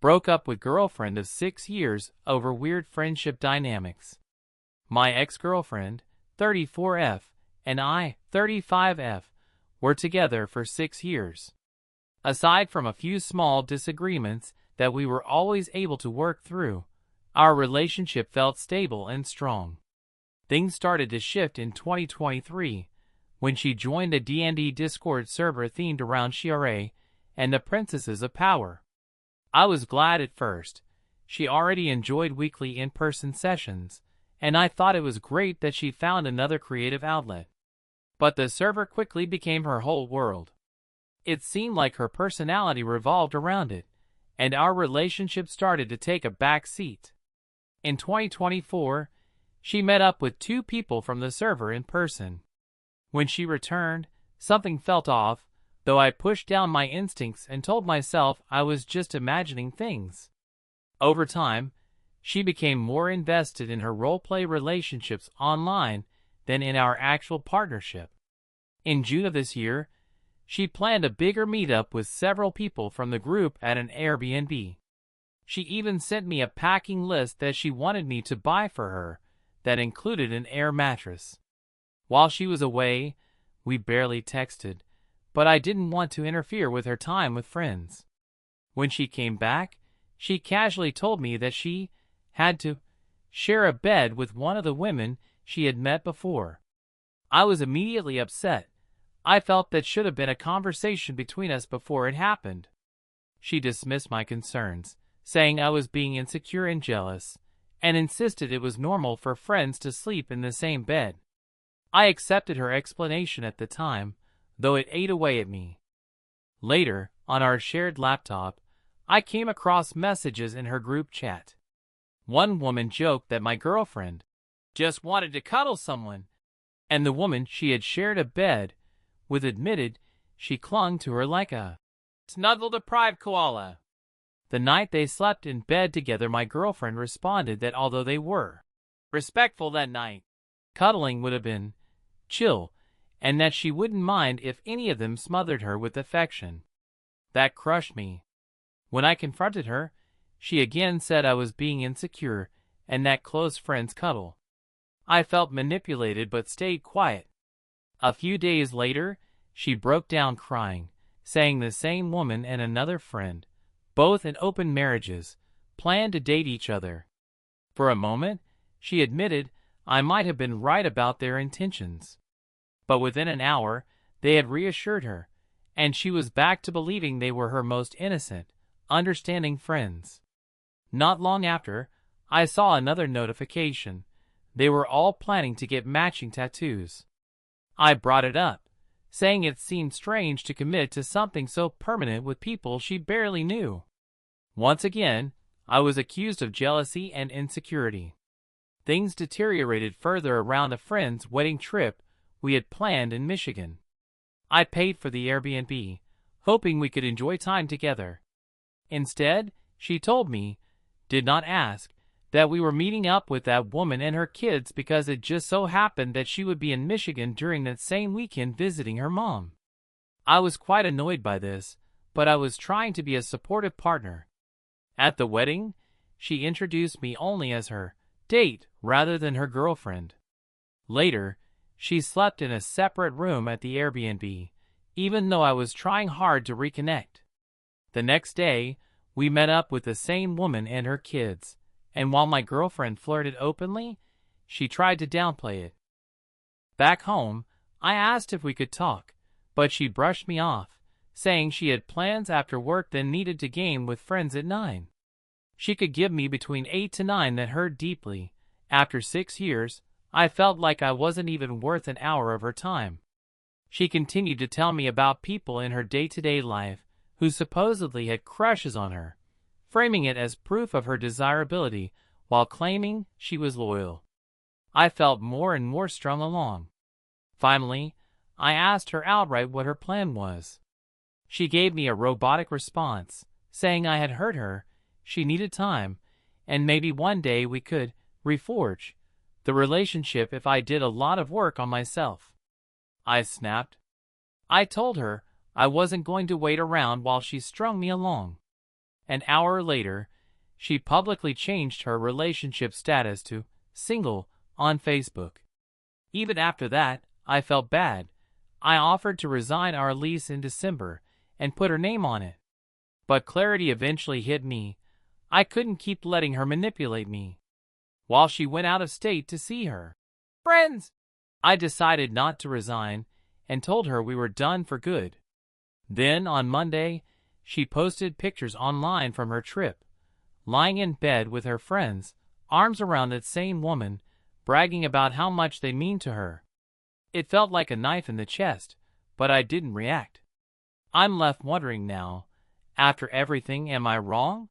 Broke up with girlfriend of 6 years over weird friendship dynamics. My ex-girlfriend, 34F, and I, 35F, were together for 6 years. Aside from a few small disagreements that we were always able to work through, our relationship felt stable and strong. Things started to shift in 2023 when she joined a D&D Discord server themed around Shire and the Princesses of Power. I was glad at first. She already enjoyed weekly in-person sessions, and I thought it was great that she found another creative outlet. But the server quickly became her whole world. It seemed like her personality revolved around it, and our relationship started to take a back seat. In 2024, she met up with 2 people from the server in person. When she returned, something felt off, though I pushed down my instincts and told myself I was just imagining things. Over time, she became more invested in her roleplay relationships online than in our actual partnership. In June of this year, she planned a bigger meetup with several people from the group at an Airbnb. She even sent me a packing list that she wanted me to buy for her that included an air mattress. While she was away, we barely texted, but I didn't want to interfere with her time with friends. When she came back, she casually told me that she had to share a bed with one of the women she had met before. I was immediately upset. I felt that should have been a conversation between us before it happened. She dismissed my concerns, saying I was being insecure and jealous, and insisted it was normal for friends to sleep in the same bed. I accepted her explanation at the time, though it ate away at me. Later, on our shared laptop, I came across messages in her group chat. One woman joked that my girlfriend just wanted to cuddle someone, and the woman she had shared a bed with admitted she clung to her like a snuggle-deprived koala. The night they slept in bed together, my girlfriend responded that although they were respectful that night, cuddling would have been chill, and that she wouldn't mind if any of them smothered her with affection. That crushed me. When I confronted her, she again said I was being insecure and that close friends cuddle. I felt manipulated but stayed quiet. A few days later, she broke down crying, saying the same woman and another friend, both in open marriages, planned to date each other. For a moment, she admitted I might have been right about their intentions. But within an hour, they had reassured her, and she was back to believing they were her most innocent, understanding friends. Not long after, I saw another notification. They were all planning to get matching tattoos. I brought it up, saying it seemed strange to commit to something so permanent with people she barely knew. Once again, I was accused of jealousy and insecurity. Things deteriorated further around a friend's wedding trip we had planned in Michigan. I paid for the Airbnb, hoping we could enjoy time together. Instead, she told me, did not ask, that we were meeting up with that woman and her kids because it just so happened that she would be in Michigan during that same weekend visiting her mom. I was quite annoyed by this, but I was trying to be a supportive partner. At the wedding, she introduced me only as her date rather than her girlfriend. Later, she slept in a separate room at the Airbnb, even though I was trying hard to reconnect. The next day, we met up with the same woman and her kids, and while my girlfriend flirted openly, she tried to downplay it. Back home, I asked if we could talk, but she brushed me off, saying she had plans after work then needed to game with friends at 9. She could give me between 8 to 9. That hurt deeply. After 6 years, I felt like I wasn't even worth an hour of her time. She continued to tell me about people in her day-to-day life who supposedly had crushes on her, framing it as proof of her desirability while claiming she was loyal. I felt more and more strung along. Finally, I asked her outright what her plan was. She gave me a robotic response, saying I had hurt her, she needed time, and maybe one day we could reforge the relationship if I did a lot of work on myself. I snapped. I told her I wasn't going to wait around while she strung me along. An hour later, she publicly changed her relationship status to single on Facebook. Even after that, I felt bad. I offered to resign our lease in December and put her name on it. But clarity eventually hit me. I couldn't keep letting her manipulate me. While she went out of state to see her friends, I decided not to resign and told her we were done for good. Then, on Monday, she posted pictures online from her trip, lying in bed with her friends, arms around that same woman, bragging about how much they mean to her. It felt like a knife in the chest, but I didn't react. I'm left wondering now, after everything, am I wrong?